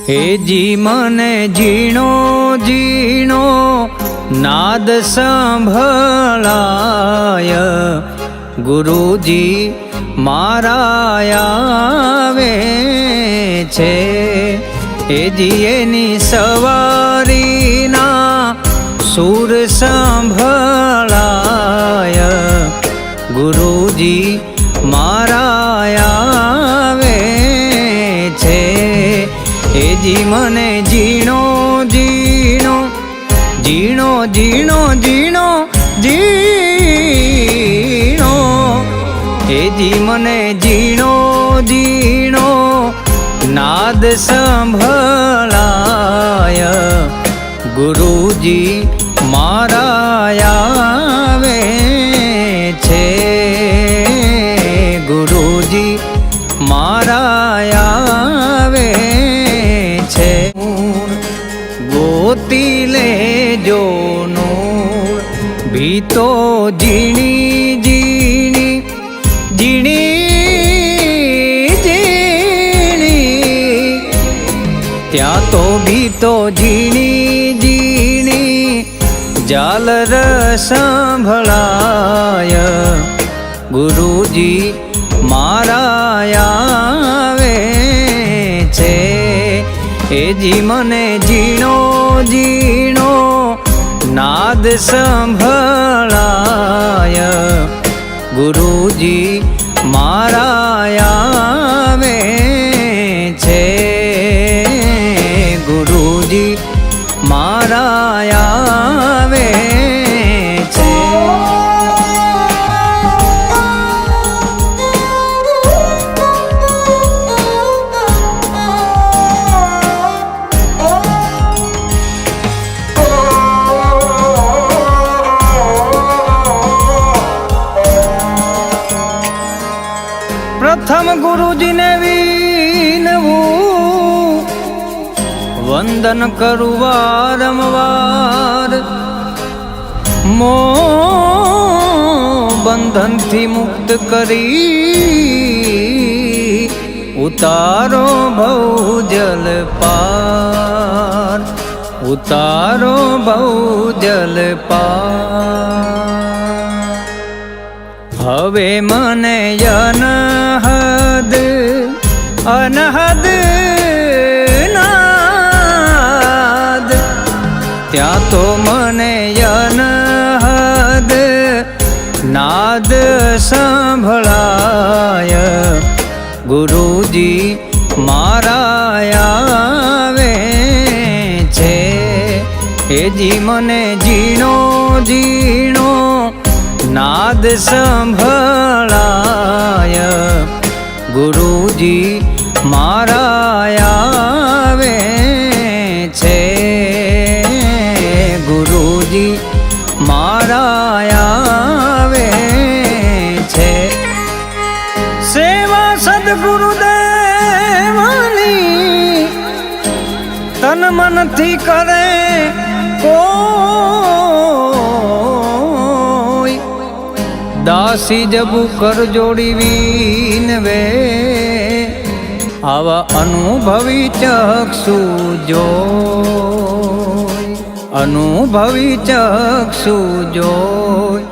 हे जी मने जीणो जीणो नाद सांभळाय गुरुजी मारा आवे छे। हे जी एनी सवारीना सूर सांभळाय गुरुजी मारा आवे छे। हे जी मने जीणो जीणो जीणो जीणो जीणो जीणो हे जी मने जीणो जीणो नाद सांभळाय गुरुजी मारा आवे छे। गुरुजी मारा आवे छे। गोती लेजो नूर भी तो जीणी जीणी जीणी जीणी त्या तो भी तो जीणी जीणी जालर सांभळाय गुरुजी मारा आवे छे। हे जी मने जीणो जीणो नाद सांभळाय गुरुजी मारा आवे छे। गुरुजी मारा आवे छे। प्रथम गुरुजी ने वीनवू वंदन करू वारंवार मोह बंधन थी मुक्त करी उतारो भवजल पार उतारो भवजल पार। हवे मने अनहद अनहद नाद त्या तो मने अनहद नाद सांभळाय गुरुजी मारा आवे छे। हे जी मने जीणो जीणो नाद सांभळाय गुरुजी मारा आवे छे। गुरुजी मारा आवे छे। सेवा सद्गुरुदेवनी तन मन थी करे कोई दासी जबू कर जोड़ी वीनवे आवा अनुभवी चक्षु जोय अनुभवी चक्षु जोय।